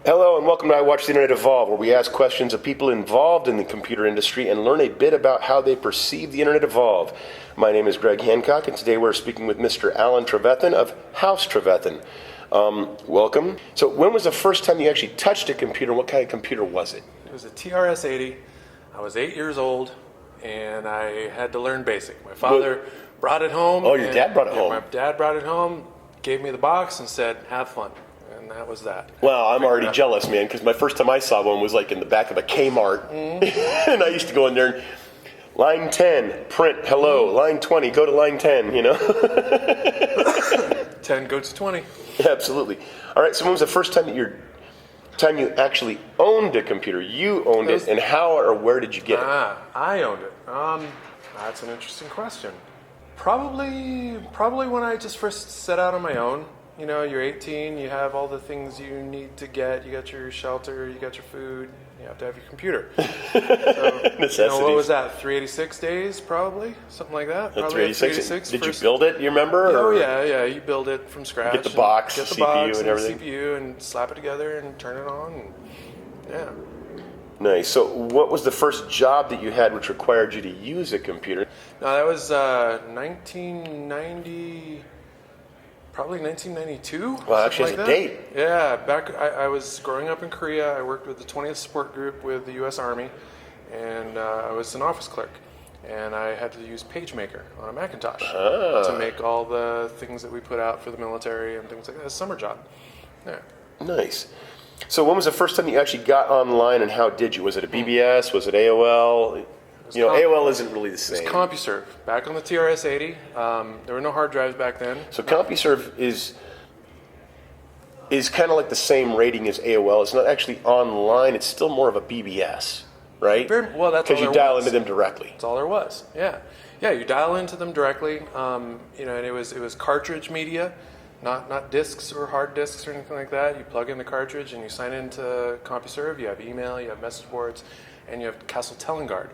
Hello and welcome to I Watch the Internet Evolve, where we ask questions of people involved in the computer industry and learn a bit about how they perceive the Internet evolve. My name is Greg Hancock, and today we're speaking with Mr. Alan Trevethan of House Trevethan. Welcome. So when was the first time you actually touched a computer? What kind of computer was it? It was a TRS-80. I was 8 years old, and I had to learn BASIC. My father brought it home. Oh, your dad brought it home. My dad brought it home, gave me the box, and said, have fun. And that was that. Well, I'm already jealous, man, because my first time I saw one was like in the back of a Kmart. Mm-hmm. And I used to go in there and, line 10, print, hello. Mm-hmm. Line 20, go to line 10, you know? 10, go to 20. Yeah, absolutely. All right, so when was the first time you actually owned a computer? You owned it, and how or where did you get it? I owned it. That's an interesting question. Probably when I just first set out on my own. You know, you're 18, you have all the things you need to get. You got your shelter, you got your food, you have to have your computer. So, what was that, 386 days probably? Something like that? Probably 386. Did you build it, you remember? Oh, yeah, you build it from scratch. Get the box, get the CPU box and everything. CPU and slap it together and turn it on. And, yeah. Nice. So what was the first job that you had which required you to use a computer? No, that was 1990... Probably 1992. Well, actually, it's a date. Yeah, I was growing up in Korea. I worked with the 20th Support Group with the U.S. Army, and I was an office clerk. And I had to use PageMaker on a Macintosh to make all the things that we put out for the military and things like that. A summer job. Yeah. Nice. So when was the first time you actually got online, and how did you? Was it a BBS? Was it AOL? You know, AOL isn't really the same. It was CompuServe. Back on the TRS-80, there were no hard drives back then. So CompuServe is kind of like the same rating as AOL. It's not actually online. It's still more of a BBS, right? Well, that's because you dial into them directly. That's all there was. Yeah, you dial into them directly. And it was cartridge media, not discs or hard disks or anything like that. You plug in the cartridge and you sign into CompuServe. You have email, you have message boards, and you have Castle Telengard.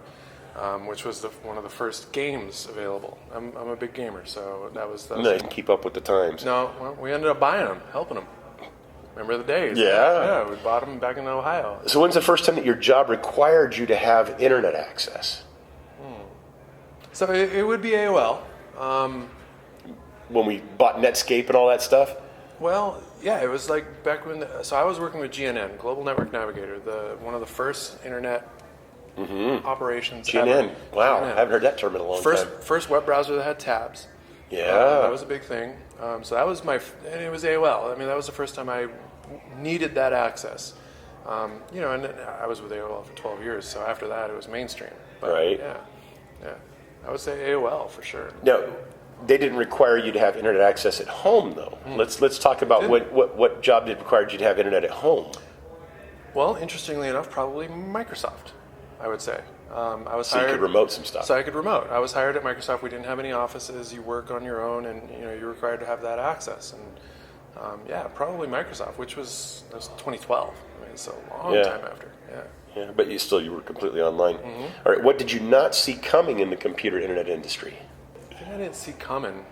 Which was one of the first games available. I'm a big gamer, so that was nice. Keep up with the times. No, well, we ended up buying them, helping them. Remember the days? Yeah, we bought them back in Ohio. So when's the first time that your job required you to have internet access? So it would be AOL. When we bought Netscape and all that stuff? Well, yeah, it was like back when. So I was working with GNN, Global Network Navigator, one of the first internet operations. GNN. Ever. Wow, GNN. I haven't heard that term in a long time. First web browser that had tabs. Yeah. That was a big thing. So that was and it was AOL. I mean, that was the first time I needed that access. And I was with AOL for 12 years, so after that it was mainstream. But, right. Yeah. I would say AOL for sure. Now, they didn't require you to have internet access at home, though. Let's talk about what job did require you to have internet at home. Well, interestingly enough, probably Microsoft, I would say. I was hired. So you could remote some stuff. So I could remote. I was hired at Microsoft. We didn't have any offices. You work on your own, and you're required to have that access. And probably Microsoft, that was 2012. I mean, it's a long time after. Yeah, but you were completely online. All right, what did you not see coming in the computer internet industry? I didn't see coming.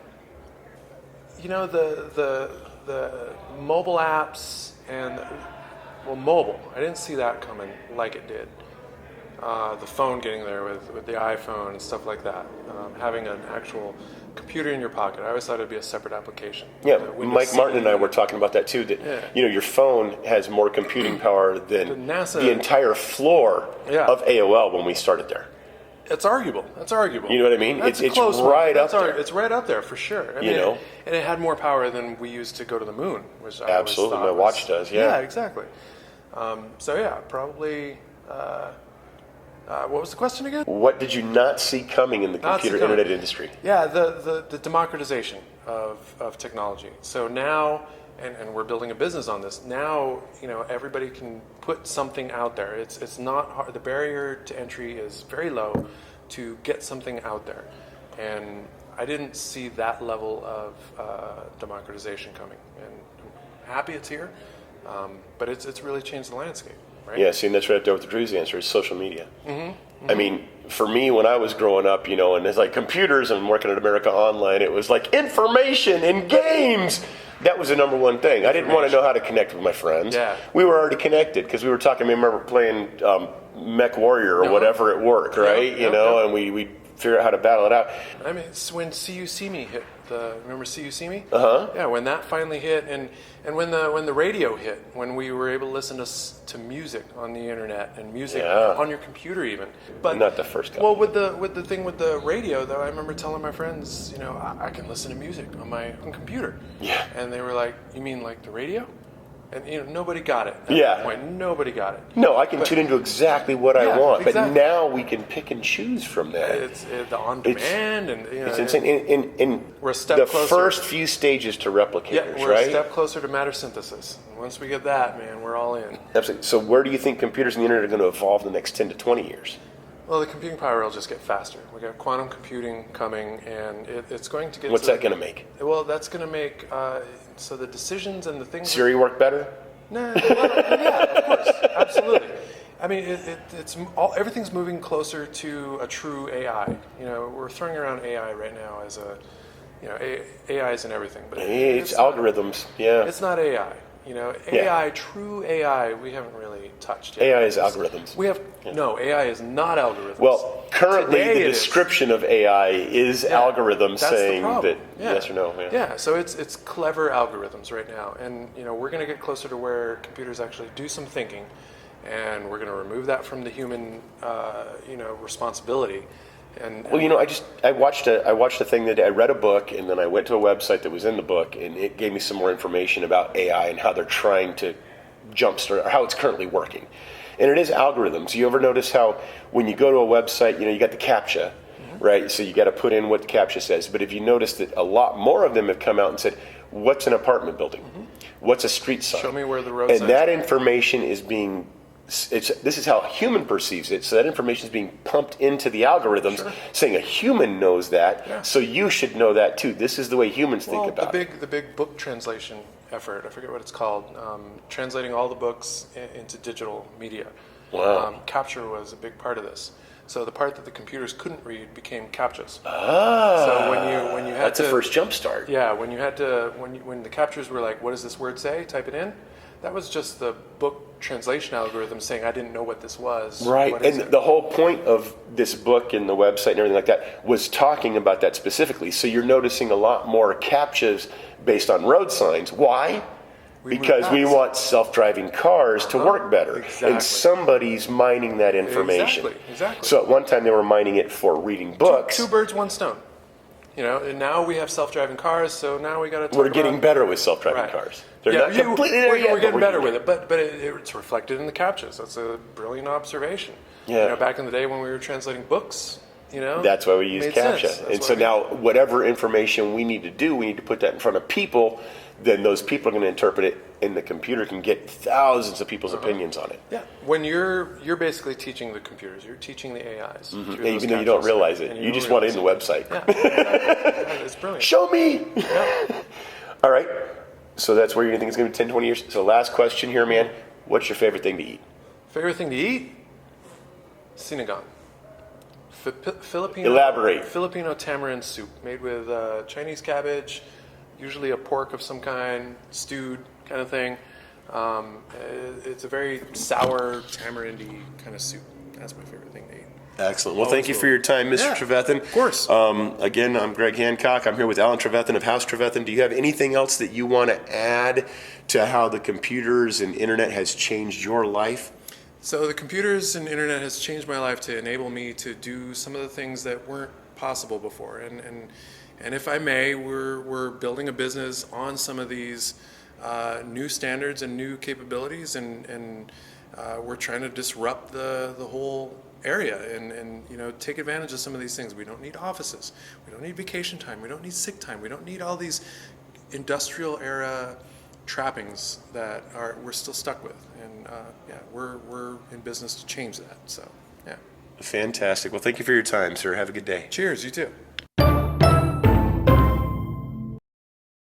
The mobile apps and mobile. I didn't see that coming like it did. The phone getting there with the iPhone and stuff like that. Having an actual computer in your pocket. I always thought it'd be a separate application. Yeah, Mike Martin and I were talking about that too. That your phone has more computing power than the entire floor of AOL when we started there. It's arguable. That's arguable. You know what I mean? It's right up there. It's right up there for sure. I mean, and it had more power than we used to go to the moon, which I absolutely my watch does. Yeah, exactly. Probably. What was the question again? What did you not see coming in the computer internet industry? Yeah, the democratization of technology. So now, and we're building a business on this. Now, everybody can put something out there. It's not hard. The barrier to entry is very low to get something out there, and I didn't see that level of democratization coming. And I'm happy it's here, but it's really changed the landscape. Right? Yeah, see, and that's right up there with Drew's answer is social media. I mean, for me, when I was growing up, and it's like computers and working at America Online, it was like information and games. That was the number one thing. I didn't want to know how to connect with my friends. Yeah. We were already connected because we were talking. I remember playing Mech Warrior or whatever at work, right? And we figure out how to battle it out. I mean, it's when See You See Me hit. Remember See You See Me? Uh-huh. Yeah, when that finally hit, and when the radio hit, when we were able to listen to music on the internet and music on your computer even. But not the first couple. Well, with the thing with the radio though, I remember telling my friends, I can listen to music on my computer. Yeah. And they were like, "You mean like the radio?" And nobody got it. At that point, nobody got it. No, I can tune into exactly what I want, exactly. But now we can pick and choose from that. It's the on demand, it's insane. And we're a step the closer. first few stages to replicators, Yeah, we're right? a step closer to matter synthesis. And once we get that, man, we're all in. Absolutely. So where do you think computers and the internet are going to evolve in the next 10 to 20 years? Well, the computing power will just get faster. We got quantum computing coming, and it's going to get. What's that going to make? Well, that's going to make so the decisions and the things. Siri work better? No, yeah, of course, absolutely. I mean, everything's moving closer to a true AI. We're throwing around AI right now as AI is in everything, but It's algorithms. Yeah. It's not AI. AI, true AI, we haven't really touched yet. AI is algorithms. No, AI is not algorithms. Well, currently Today the description of AI is algorithms that's the saying problem. that yes or no. Yeah, so it's clever algorithms right now, and we're going to get closer to where computers actually do some thinking, and we're going to remove that from the human, responsibility. Well, I watched a thing that I read a book, and then I went to a website that was in the book, and it gave me some more information about AI and how they're trying to jumpstart, or how it's currently working. And it is algorithms. You ever notice how when you go to a website, you got the CAPTCHA, right? So you got to put in what the CAPTCHA says. But if you notice that a lot more of them have come out and said, "What's an apartment building? What's a street sign? Show me where the road signs And that are." information is being. This is how a human perceives it. So that information is being pumped into the algorithms, saying a human knows that, so you should know that too. This is the way humans think about it. The big book translation effort, I forget what it's called, translating all the books into digital media. Wow. Capture was a big part of this. So the part that the computers couldn't read became CAPTCHAs. So when you had that's the first jump start. Yeah, when the captures were like, "What does this word say?" Type it in. That was just the book translation algorithm saying, "I didn't know what this was." Right, What is and it? the whole point of this book and the website and everything like that was talking about that specifically. So you're noticing a lot more CAPTCHAs based on road signs. Why? Because we want self-driving cars to work better. Exactly. And somebody's mining that information. Exactly. So at one time they were mining it for reading books. Two birds, one stone. And now we have self-driving cars, so now we got to talk We're getting better with self-driving cars. They're not completely there yet. We're getting better with it, but it's reflected in the CAPTCHAs. That's a brilliant observation. Yeah. Back in the day when we were translating books, that's why we use CAPTCHA. And so now whatever information we need to do, we need to put that in front of people. Then those people are going to interpret it, and the computer can get thousands of people's opinions on it. Yeah. When you're basically teaching the computers, you're teaching the AIs. Through those Even though you don't CAPTCHAs. realize it. You just want it in the website. Yeah, exactly. It's brilliant. Show me! Yeah. All right. So that's where you think it's going to be 10, 20 years. So last question here, man. What's your favorite thing to eat? Favorite thing to eat? Sinigang. Filipino. Elaborate. Filipino tamarind soup made with Chinese cabbage, usually a pork of some kind, stewed kind of thing. It's a very sour, tamarindy kind of soup. That's my favorite thing to eat. Excellent. Well, thank you for your time, Mr. Trevethan. Of course. Again, I'm Greg Hancock. I'm here with Alan Trevethan of House Trevethan. Do you have anything else that you want to add to how the computers and internet has changed your life? So the computers and internet has changed my life to enable me to do some of the things that weren't possible before. And if I may, we're building a business on some of these new standards and new capabilities, and we're trying to disrupt the whole area and take advantage of some of these things. We don't need offices. We don't need vacation time. We don't need sick time. We don't need all these industrial era trappings that we're still stuck with. And we're in business to change that. So yeah. Fantastic. Well, thank you for your time, sir. Have a good day. Cheers. You too.